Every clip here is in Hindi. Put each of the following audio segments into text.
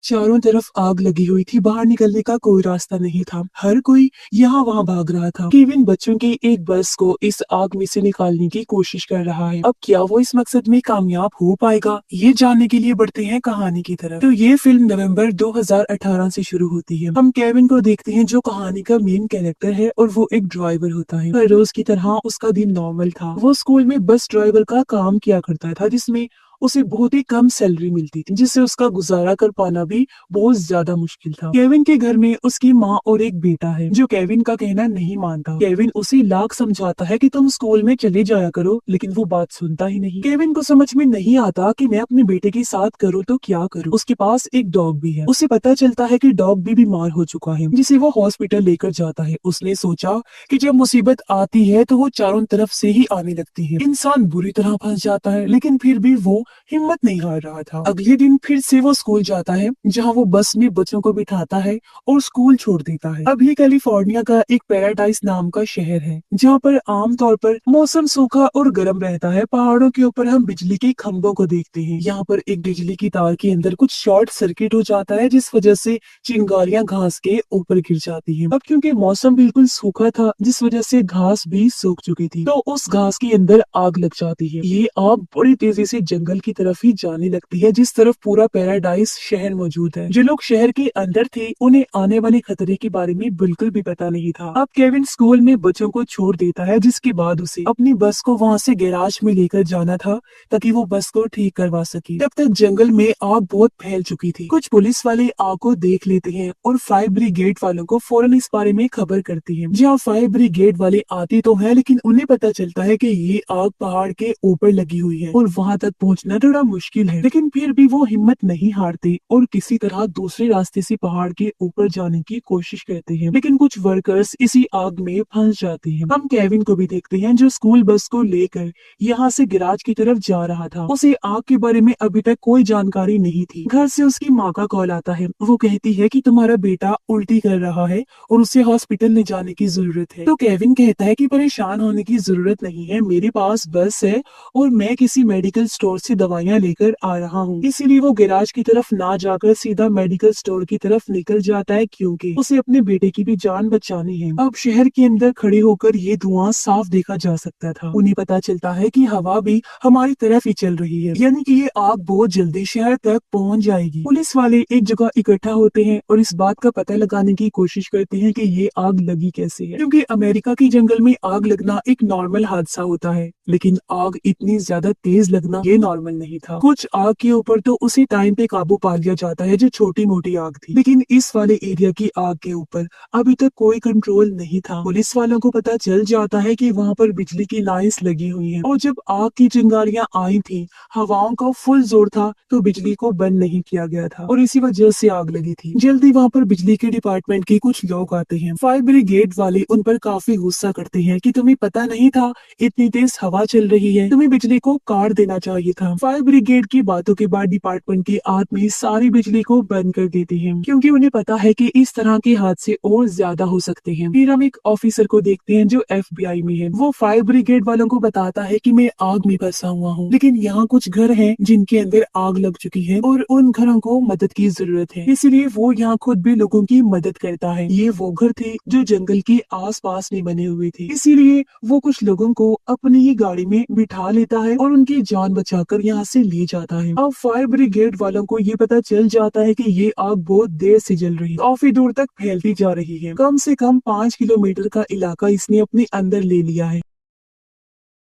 चारों तरफ आग लगी हुई थी, बाहर निकलने का कोई रास्ता नहीं था। हर कोई यहाँ वहाँ भाग रहा था। केविन बच्चों की एक बस को इस आग में से निकालने की कोशिश कर रहा है। अब क्या वो इस मकसद में कामयाब हो पाएगा, ये जानने के लिए बढ़ते हैं कहानी की तरफ। तो ये फिल्म नवंबर 2018 से शुरू होती है। हम केविन को देखते हैं जो कहानी का मेन कैरेक्टर है और वो एक ड्राइवर होता है। हर रोज की तरह उसका दिन नॉर्मल था। वो स्कूल में बस ड्राइवर का काम किया करता था, जिसमें उसे बहुत ही कम सैलरी मिलती थी, जिससे उसका गुजारा कर पाना भी बहुत ज्यादा मुश्किल था। केविन के घर में उसकी माँ और एक बेटा है जो केविन का कहना नहीं मानता। केविन उसे लाख समझाता है कि तुम स्कूल में चले जाया करो, लेकिन वो बात सुनता ही नहीं। केविन को समझ में नहीं आता कि मैं अपने बेटे के साथ करूँ तो क्या करूँ। उसके पास एक डॉग भी है। उसे पता चलता है कि डॉग भी बीमार हो चुका है, जिसे वो हॉस्पिटल लेकर जाता है। उसने सोचा कि जब मुसीबत आती है तो वो चारों तरफ से ही आने लगती है। इंसान बुरी तरह फंस जाता है, लेकिन फिर भी वो हिम्मत नहीं हार रहा था। अगले दिन फिर से वो स्कूल जाता है, जहाँ वो बस में बच्चों को बिठाता है और स्कूल छोड़ देता है। अब ये कैलिफोर्निया का एक पैराडाइज नाम का शहर है, जहाँ पर आमतौर पर मौसम सूखा और गर्म रहता है। पहाड़ों के ऊपर हम बिजली के खंभों को देखते हैं। यहाँ पर एक बिजली की तार के अंदर कुछ शॉर्ट सर्किट हो जाता है, जिस वजह से चिंगारियां घास के ऊपर गिर जाती हैं। अब क्योंकि मौसम बिल्कुल सूखा था, जिस वजह से घास भी सूख चुकी थी, तो उस घास के अंदर आग लग जाती है। ये आग बड़ी तेजी से जंगल की तरफ ही जाने लगती है, जिस तरफ पूरा पैराडाइज शहर मौजूद है। जो लोग शहर के अंदर थे, उन्हें आने वाले खतरे के बारे में बिल्कुल भी पता नहीं था। अब केविन स्कूल में बच्चों को छोड़ देता है, जिसके बाद उसे अपनी बस को वहाँ से गैराज में लेकर जाना था, ताकि वो बस को ठीक करवा सके। तब तक जंगल में आग बहुत फैल चुकी थी। कुछ पुलिस वाले आग को देख लेते हैं और फायर ब्रिगेड वालों को फौरन इस बारे में खबर करती है। जहाँ फायर ब्रिगेड वाले आते तो है, लेकिन उन्हें पता चलता है कि ये आग पहाड़ के ऊपर लगी हुई है और वहाँ तक पहुँचना थोड़ा मुश्किल है। लेकिन फिर भी वो हिम्मत नहीं हारते और किसी तरह दूसरे रास्ते से पहाड़ के ऊपर जाने की कोशिश करते हैं। लेकिन कुछ वर्कर्स इसी आग में फंस जाते हैं। हम केविन को भी देखते हैं, जो स्कूल बस को लेकर यहाँ से गैराज की तरफ जा रहा था। उसे आग के बारे में अभी तक कोई जानकारी नहीं थी। घर से उसकी माँ का कॉल आता है। वो कहती है कि तुम्हारा बेटा उल्टी कर रहा है और उसे हॉस्पिटल ले जाने की जरूरत है। तो केविन कहता है कि परेशान होने की जरूरत नहीं है, मेरे पास बस है और मैं किसी मेडिकल स्टोर से दवाइयाँ लेकर आ रहा हूँ। इसीलिए वो गैराज की तरफ ना जाकर सीधा मेडिकल स्टोर की तरफ निकल जाता है, क्योंकि उसे अपने बेटे की भी जान बचानी है। अब शहर के अंदर खड़े होकर ये धुआं साफ देखा जा सकता था। उन्हें पता चलता है कि हवा भी हमारी तरफ ही चल रही है, यानी कि ये आग बहुत जल्दी शहर तक पहुंच जाएगी। पुलिस वाले एक जगह इकट्ठा होते हैं और इस बात का पता लगाने की कोशिश करते हैं कि ये आग लगी कैसे है, क्योंकि अमेरिका के जंगल में आग लगना एक नॉर्मल हादसा होता है, लेकिन आग इतनी ज्यादा तेज लगना ये नॉर्मल नहीं था। कुछ आग के ऊपर तो उसी टाइम पे काबू पा लिया जाता है जो छोटी मोटी आग थी, लेकिन इस वाले एरिया की आग के ऊपर अभी तक कोई कंट्रोल नहीं था। पुलिस वालों को पता चल जाता है कि वहाँ पर बिजली की लाइंस लगी हुई हैं, और जब आग की चिंगारियां आई थी, हवाओं का फुल जोर था, तो बिजली को बंद नहीं किया गया था और इसी वजह से आग लगी थी। जल्दी वहाँ पर बिजली के डिपार्टमेंट के कुछ लोग आते हैं। फायर ब्रिगेड वाले उन पर काफी गुस्सा करते हैं कि तुम्हें पता नहीं था इतनी तेज हवा चल रही है, तुम्हें बिजली को काट देना चाहिए था। फायर ब्रिगेड की बातों के बाद डिपार्टमेंट के आदमी सारी बिजली को बंद कर देते हैं, क्योंकि उन्हें पता है कि इस तरह के हादसे और ज्यादा हो सकते हैं। फिर हम एक ऑफिसर को देखते हैं जो FBI में है। वो फायर ब्रिगेड वालों को बताता है कि मैं आग में फंसा हुआ हूँ, लेकिन यहाँ कुछ घर हैं जिनके अंदर आग लग चुकी है और उन घरों को मदद की जरूरत है, इसलिए वो यहाँ खुद भी लोगों की मदद करता है। ये वो घर थे जो जंगल के आसपास में बने हुए थे, इसीलिए वो कुछ लोगों को अपनी ही गाड़ी में बिठा लेता है और उनकी जान बचाकर यहाँ से ले जाता है। अब फायर ब्रिगेड वालों को ये पता चल जाता है कि ये आग बहुत देर से जल रही है, काफी दूर तक फैलती जा रही है। कम से कम 5 किलोमीटर का इलाका इसने अपने अंदर ले लिया है।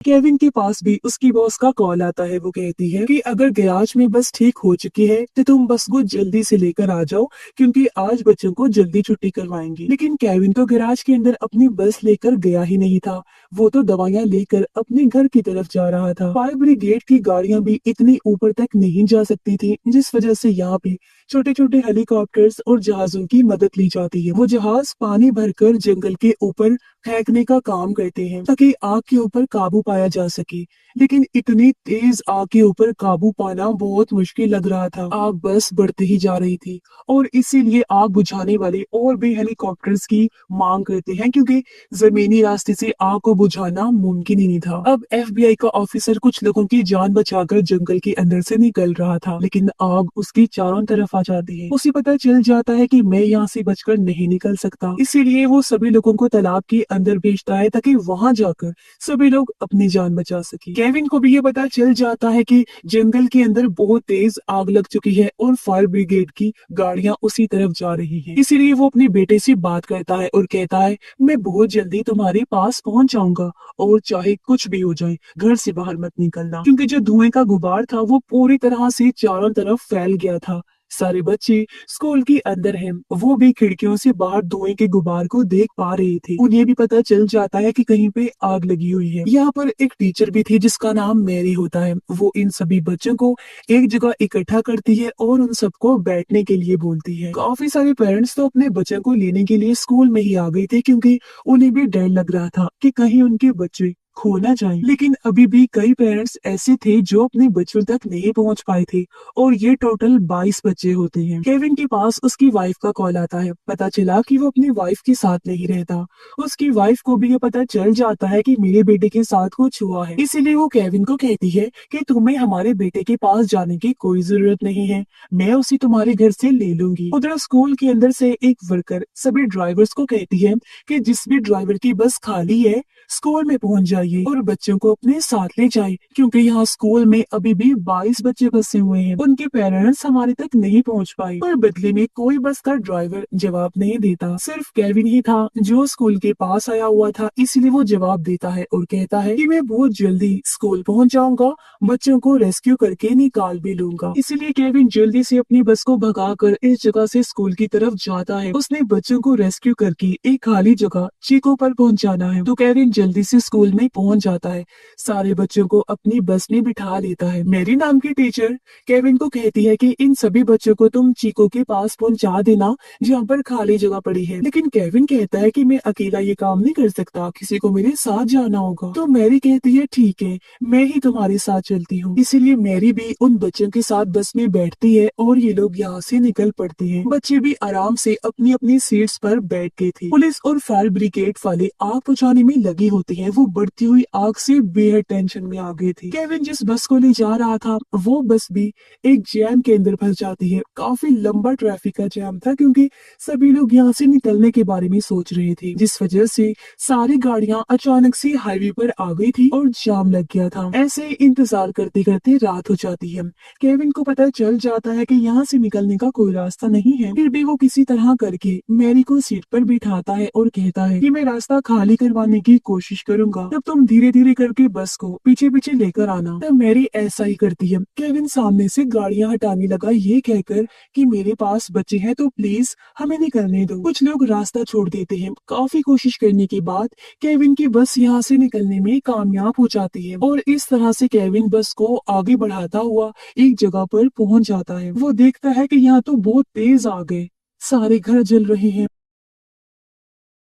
केविन के पास भी उसकी बॉस का कॉल आता है। वो कहती है कि अगर गैराज में बस ठीक हो चुकी है तो तुम बस को जल्दी से लेकर आ जाओ, क्योंकि आज बच्चों को जल्दी छुट्टी करवाएंगे। लेकिन केविन तो गैराज के अंदर अपनी बस लेकर गया ही नहीं था, वो तो दवाइयाँ लेकर अपने घर की तरफ जा रहा था। फायर ब्रिगेड की गाड़ियां भी इतनी ऊपर तक नहीं जा सकती थी, जिस वजह से यहाँ पे छोटे छोटे हेलीकॉप्टर्स और जहाजों की मदद ली जाती है। वो जहाज पानी भरकर जंगल के ऊपर फेंकने का काम करते हैं ताकि आग के ऊपर काबू पाया जा सके। लेकिन इतनी तेज आग के ऊपर काबू पाना बहुत मुश्किल लग रहा था। आग बस बढ़ती ही जा रही थी और इसीलिए आग बुझाने वाले और भी हेलीकॉप्टर्स की मांग करते हैं, क्योंकि जमीनी रास्ते से आग को बुझाना मुमकिन ही नहीं था। अब एफबीआई का ऑफिसर कुछ लोगों की जान बचाकर जंगल के अंदर से निकल रहा था, लेकिन आग उसकी चारों तरफ आ जाती है। उसे पता चल जाता है कि मैं यहाँ से बचकर नहीं निकल सकता, इसीलिए वो सभी लोगों को तालाब के अंदर भेजता है ताकि वहां जाकर सभी लोग अपनी जान बचा सके। केविन को भी ये पता चल जाता है कि जंगल के अंदर बहुत तेज आग लग चुकी है और फायर ब्रिगेड की गाड़ियां उसी तरफ जा रही हैं। इसीलिए वो अपने बेटे से बात करता है और कहता है, मैं बहुत जल्दी तुम्हारे पास पहुंच जाऊंगा और चाहे कुछ भी हो जाए घर से बाहर मत निकलना, क्योंकि जो धुएं का गुबार था वो पूरी तरह से चारों तरफ फैल गया था। सारे बच्चे स्कूल के अंदर हैं, वो भी खिड़कियों से बाहर धुएं के गुबार को देख पा रहे थे। उन्हें भी पता चल जाता है कि कहीं पे आग लगी हुई है। यहाँ पर एक टीचर भी थी जिसका नाम मैरी होता है। वो इन सभी बच्चों को एक जगह इकट्ठा करती है और उन सबको बैठने के लिए बोलती है। काफी सारे पेरेंट्स तो अपने बच्चों को लेने के लिए स्कूल में ही आ गए थे, क्योंकि उन्हें भी डर लग रहा था कि कहीं उनके बच्चे खो ना जाए। लेकिन अभी भी कई पेरेंट्स ऐसे थे जो अपने बच्चों तक नहीं पहुंच पाए थे और ये टोटल 22 बच्चे होते हैं। केविन के पास उसकी वाइफ का कॉल आता है। पता चला कि वो अपनी वाइफ के साथ नहीं रहता। उसकी वाइफ को भी ये पता चल जाता है कि मेरे बेटे के साथ कुछ हुआ है, इसीलिए वो केविन को कहती है कि तुम्हें हमारे बेटे के पास जाने की कोई जरूरत नहीं है, मैं उसे तुम्हारे घर से ले लूंगी। उधर स्कूल के अंदर से एक वर्कर सभी ड्राइवर्स को कहती है कि जिस भी ड्राइवर की बस खाली है स्कूल में पहुंच जाइए और बच्चों को अपने साथ ले जाए, क्योंकि यहाँ स्कूल में अभी भी 22 बच्चे फंसे हुए हैं। उनके पेरेंट्स हमारे तक नहीं पहुंच पाए, पर बदले में कोई बस का ड्राइवर जवाब नहीं देता। सिर्फ केविन ही था जो स्कूल के पास आया हुआ था, इसलिए वो जवाब देता है और कहता है कि मैं बहुत जल्दी स्कूल पहुंच जाऊंगा, बच्चों को रेस्क्यू करके निकाल भी लूंगा। इसीलिए केविन जल्दी से अपनी बस को भगाकर इस जगह से स्कूल की तरफ जाता है। उसने बच्चों को रेस्क्यू करके एक खाली जगह चीको पर पहुंचाना है, तो केविन जल्दी से स्कूल में पहुंच जाता है। सारे बच्चों को अपनी बस में बिठा लेता है। मेरी नाम की टीचर केविन को कहती है कि इन सभी बच्चों को तुम चीको के पास पहुंचा देना जहाँ पर खाली जगह पड़ी है। लेकिन केविन कहता है कि मैं अकेला ये काम नहीं कर सकता, किसी को मेरे साथ जाना होगा। तो मैरी कहती है ठीक है, मैं ही तुम्हारे साथ चलती हूँ। इसीलिए मैरी भी उन बच्चों के साथ बस में बैठती है और ये लोग यहाँ से निकल पड़ते हैं। बच्चे भी आराम से अपनी अपनी सीट्स पर बैठ गए थे। पुलिस और फायर ब्रिगेड वाले आग बुझाने में लगी होती है। वो बढ़ती हुई आग से बेहद टेंशन में आ गए थे। केविन जिस बस को ले जा रहा था वो बस भी एक जैम के अंदर फंस जाती है। काफी लंबा ट्रैफिक का जैम था, क्योंकि सभी लोग यहाँ से निकलने के बारे में सोच रहे थे, जिस वजह से सारी गाड़ियां अचानक से हाईवे पर आ गई थी और जाम लग गया था। ऐसे इंतजार करते करते रात हो जाती है। केविन को पता चल जाता है कि यहाँ से निकलने का कोई रास्ता नहीं है, फिर भी वो किसी तरह करके मैरी को सीट पर बिठाता है और कहता है कि मैं रास्ता खाली करवाने की कोशिश करूंगा, तब तुम धीरे धीरे करके बस को पीछे पीछे लेकर आना। तब मैरी ऐसा ही करती है। केविन सामने से गाड़ियां हटाने लगा ये कहकर कि मेरे पास बच्चे हैं तो प्लीज हमें निकलने दो। कुछ लोग रास्ता छोड़ देते हैं। काफी कोशिश करने के बाद केविन की बस यहाँ से निकलने में कामयाब हो जाती है और इस तरह से केविन बस को आगे बढ़ाता हुआ एक जगह पर पहुंच जाता है। वो देखता है कि यहाँ तो बहुत तेज आग है, सारे घर जल रहे हैं।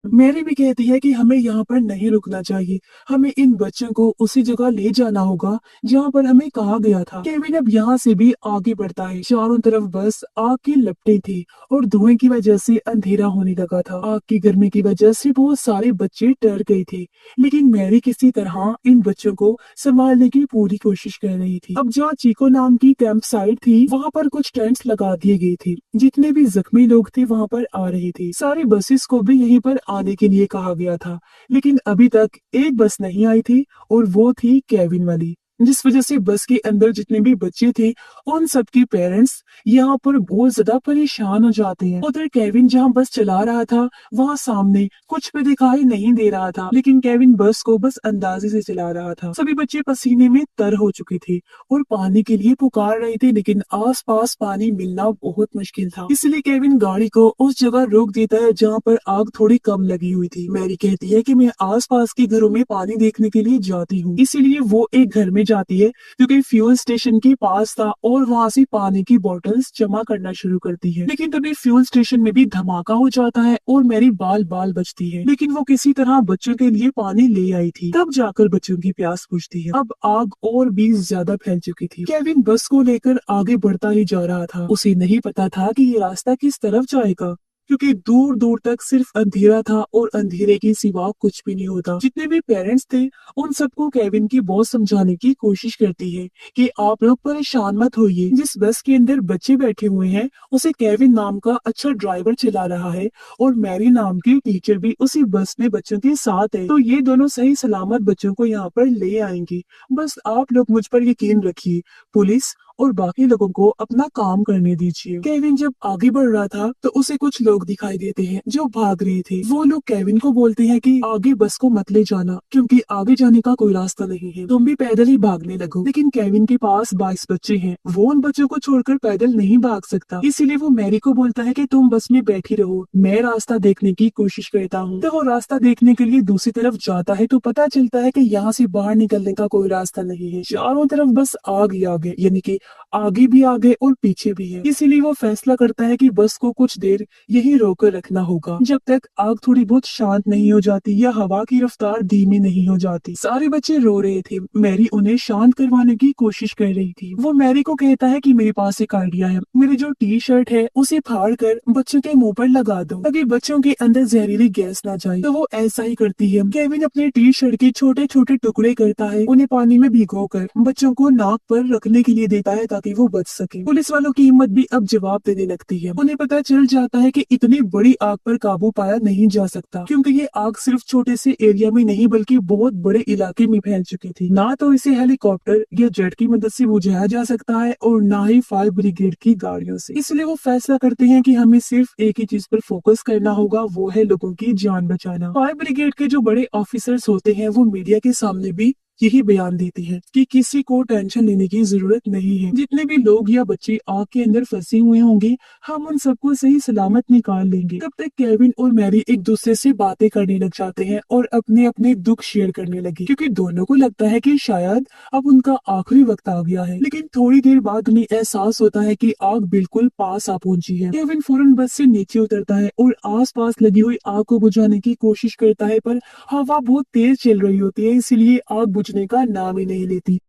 मैरी भी कहती है कि हमें यहाँ पर नहीं रुकना चाहिए, हमें इन बच्चों को उसी जगह ले जाना होगा जहाँ पर हमें कहा गया था। केविन अब यहाँ से भी आगे बढ़ता है। चारों तरफ बस आग की लपटें थी और धुएं की वजह से अंधेरा होने लगा था। आग की गर्मी की वजह से बहुत सारे बच्चे डर गए थे, लेकिन मैरी किसी तरह इन बच्चों को संभालने की पूरी कोशिश कर रही थी। अब जहाँ चीको नाम की कैंप साइट थी वहाँ पर कुछ टेंट्स लगा दिए गए थे। जितने भी जख्मी लोग थे वहाँ पर आ रहे थे। सारी बसेस को भी यहीं पर आने के लिए कहा गया था, लेकिन अभी तक एक बस नहीं आई थी और वो थी केविन वाली, जिस वजह से बस के अंदर जितने भी बच्चे थे उन सबके पेरेंट्स यहाँ पर बहुत ज्यादा परेशान हो जाते हैं। उधर केविन जहाँ बस चला रहा था वहाँ सामने कुछ भी दिखाई नहीं दे रहा था, लेकिन केविन बस को बस अंदाजे से चला रहा था। सभी बच्चे पसीने में तर हो चुके थे और पानी के लिए पुकार रहे थे, लेकिन आसपास पानी मिलना बहुत मुश्किल था। इसलिए केविन गाड़ी को उस जगह रोक देता है जहाँ पर आग थोड़ी कम लगी हुई थी। मैरी कहती है कि मैं आसपास के घरों में पानी देखने के लिए जाती हूँ, इसीलिए वो एक घर में जाती है क्योंकि फ्यूल स्टेशन के पास था और वहाँ से पानी की बोतल्स जमा करना शुरू करती है। लेकिन तभी फ्यूल स्टेशन में भी धमाका हो जाता है और मैरी बाल बाल बचती है, लेकिन वो किसी तरह बच्चों के लिए पानी ले आई थी। तब जाकर बच्चों की प्यास बुझती है। अब आग और भी ज्यादा फैल चुकी थी। केविन बस को लेकर आगे बढ़ता ही जा रहा था। उसे नहीं पता था कि ये रास्ता किस तरफ जाएगा, क्योंकि दूर दूर तक सिर्फ अंधेरा था और अंधेरे के सिवा कुछ भी नहीं होता। जितने भी पेरेंट्स थे उन सबको केविन की बहुत समझाने की कोशिश करती है कि आप लोग परेशान मत होइए। जिस बस के अंदर बच्चे बैठे हुए हैं उसे केविन नाम का अच्छा ड्राइवर चला रहा है और मैरी नाम की टीचर भी उसी बस में बच्चों के साथ है। तो ये दोनों सही सलामत बच्चों को यहाँ पर ले आएंगे। बस आप लोग मुझ पर यकीन रखिए। पुलिस और बाकी लोगों को अपना काम करने दीजिए। केविन जब आगे बढ़ रहा था तो उसे कुछ लोग दिखाई देते हैं जो भाग रहे थे। वो लोग केविन को बोलते हैं कि आगे बस को मत ले जाना क्योंकि आगे जाने का कोई रास्ता नहीं है, तुम भी पैदल ही भागने लगो। लेकिन केविन के पास 22 बच्चे हैं, वो उन बच्चों को छोड़कर पैदल नहीं भाग सकता। इसीलिए वो मैरी को बोलता है कि तुम बस में बैठी रहो, मैं रास्ता देखने की कोशिश करता हूँ। तो वो रास्ता देखने के लिए दूसरी तरफ जाता है तो पता चलता है कि यहाँ से बाहर निकलने का कोई रास्ता नहीं है। चारों तरफ बस आग ही आग है, यानी कि आगे भी आगे और पीछे भी है। इसीलिए वो फैसला करता है कि बस को कुछ देर यहीं रोकर रखना होगा जब तक आग थोड़ी बहुत शांत नहीं हो जाती या हवा की रफ्तार धीमी नहीं हो जाती। सारे बच्चे रो रहे थे। मैरी उन्हें शांत करवाने की कोशिश कर रही थी। वो मैरी को कहता है कि मेरे पास एक आइडिया है, मेरी जो टी शर्ट है उसे फाड़ कर बच्चों के मुंह पर लगा दो ताकि बच्चों के अंदर जहरीली गैस ना जाए। तो वो ऐसा ही करती है। केविन अपने टी शर्ट के छोटे छोटे टुकड़े करता है, उन्हें पानी में भिगोकर बच्चों को नाक पर रखने के लिए देता है ताकि वो बच सके। पुलिस वालों की हिम्मत भी अब जवाब देने लगती है। उन्हें पता चल जाता है कि इतनी बड़ी आग पर काबू पाया नहीं जा सकता क्योंकि ये आग सिर्फ छोटे से एरिया में नहीं बल्कि बहुत बड़े इलाके में फैल चुकी थी। ना तो इसे हेलीकॉप्टर या जेट की मदद से बुझाया जा सकता है और ना ही फायर ब्रिगेड की गाड़ियों से। इसलिए वो फैसला करते हैं कि हमें सिर्फ एक ही चीज पर फोकस करना होगा, वो है लोगों की जान बचाना। फायर ब्रिगेड के जो बड़े ऑफिसर्स होते हैं वो मीडिया के सामने भी यही बयान देती है कि किसी को टेंशन लेने की जरूरत नहीं है। जितने भी लोग या बच्चे आग के अंदर फंसे हुए होंगे हम उन सबको सही सलामत निकाल लेंगे। तब तक केविन और मैरी एक दूसरे से बातें करने लग जाते हैं और अपने अपने दुख शेयर करने लगे क्योंकि दोनों को लगता है कि शायद अब उनका आखिरी वक्त आ गया है। लेकिन थोड़ी देर बाद उन्हें एहसास होता है कि आग बिल्कुल पास आ पहुंची है। केविन फौरन बस से नीचे उतरता है और आसपास लगी हुई आग को बुझाने की कोशिश करता है, पर हवा बहुत तेज चल रही होती है इसलिए आग बुझने का नाम ही नहीं लेती।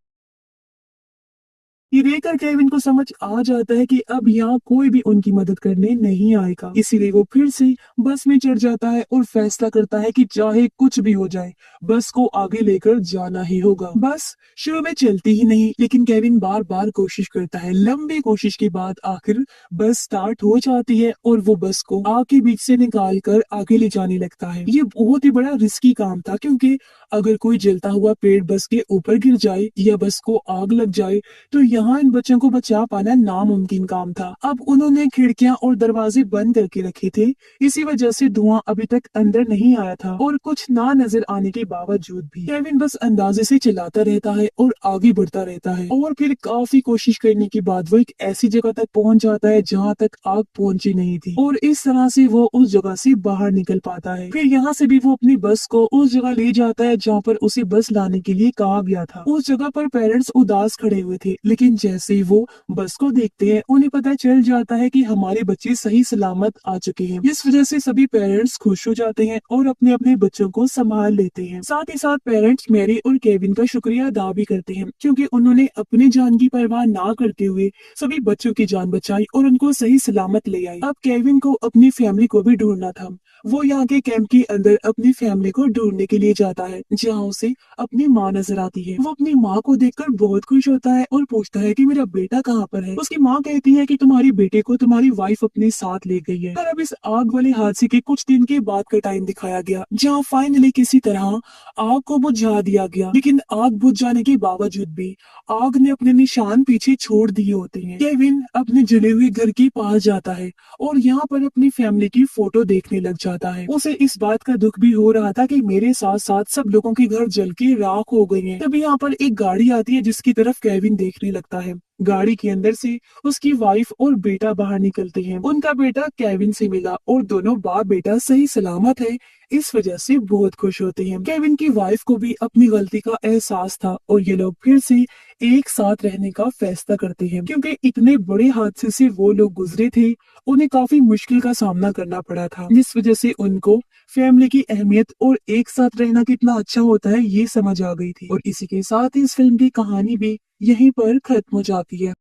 ये देखकर केविन को समझ आ जाता है कि अब यहाँ कोई भी उनकी मदद करने नहीं आएगा। इसीलिए वो फिर से बस में चढ़ जाता है और फैसला करता है कि चाहे कुछ भी हो जाए बस को आगे लेकर जाना ही होगा। बस शुरू में चलती ही नहीं लेकिन केविन बार बार कोशिश करता है। लंबी कोशिश के बाद आखिर बस स्टार्ट हो जाती है और वो बस को आग के बीच से निकाल कर आगे ले जाने लगता है। ये बहुत ही बड़ा रिस्की काम था क्योंकि अगर कोई जलता हुआ पेड़ बस के ऊपर गिर जाए या बस को आग लग जाए तो यहाँ इन बच्चों को बचा पाना नामुमकिन काम था। अब उन्होंने खिड़कियां और दरवाजे बंद करके रखे थे, इसी वजह से धुआं अभी तक अंदर नहीं आया था और कुछ ना नजर आने के बावजूद भी केविन बस अंदाजे से चलाता रहता है और आगे बढ़ता रहता है। और फिर काफी कोशिश करने के बाद वो एक ऐसी जगह तक पहुंच जाता है जहाँ तक आग पहुंची नहीं थी और इस तरह से वो उस जगह से बाहर निकल पाता है। फिर यहाँ से भी वो अपनी बस को उस जगह ले जाता है जहाँ पर उसे बस लाने के लिए कहा गया था। उस जगह पर पेरेंट्स उदास खड़े हुए थे, लेकिन जैसे ही वो बस को देखते हैं उन्हें पता चल जाता है कि हमारे बच्चे सही सलामत आ चुके हैं। इस वजह से सभी पेरेंट्स खुश हो जाते हैं और अपने अपने बच्चों को संभाल लेते हैं। साथ ही साथ पेरेंट्स मैरी और केविन का शुक्रिया अदा भी करते हैं क्योंकि उन्होंने अपनी जान की परवाह ना करते हुए सभी बच्चों की जान बचाई और उनको सही सलामत ले आई। अब केविन को अपनी फैमिली को भी ढूंढना था। वो यहाँ के कैंप के अंदर अपनी फैमिली को ढूंढने के लिए जाता है जहाँ उसे अपनी माँ नजर आती है। वो अपनी माँ को देखकर बहुत खुश होता है और पूछता है कि मेरा बेटा कहाँ पर है। उसकी माँ कहती है कि तुम्हारे बेटे को तुम्हारी वाइफ अपने साथ ले गई है। और अब इस आग वाले हादसे के कुछ दिन के बाद का टाइम दिखाया गया जहाँ फाइनली किसी तरह आग को बुझा दिया गया। लेकिन आग बुझ जाने के बावजूद भी आग ने अपने निशान पीछे छोड़ दिए होते हैं। केविन अपने जले हुए घर के पास जाता है और यहाँ पर अपनी फैमिली की फोटो देखने लग जाता है। उसे इस बात का दुख भी हो रहा था कि मेरे साथ साथ सब लोगों के घर जल के राख हो गए हैं। तभी यहाँ पर एक गाड़ी आती है जिसकी तरफ केविन देखने लगता है। गाड़ी के अंदर से उसकी वाइफ और बेटा बाहर निकलते हैं। उनका बेटा केविन से मिला और दोनों बाप बेटा सही सलामत है, इस वजह से बहुत खुश होते हैं। केविन की वाइफ को भी अपनी गलती का एहसास था और ये लोग फिर से एक साथ रहने का फैसला करते हैं, क्योंकि इतने बड़े हादसे से वो लोग गुजरे थे, उन्हें काफी मुश्किल का सामना करना पड़ा था, जिस वजह से उनको फैमिली की अहमियत और एक साथ रहना कितना अच्छा होता है ये समझ आ गई थी। और इसी के साथ इस फिल्म की कहानी भी यहीं पर खत्म हो जाती है।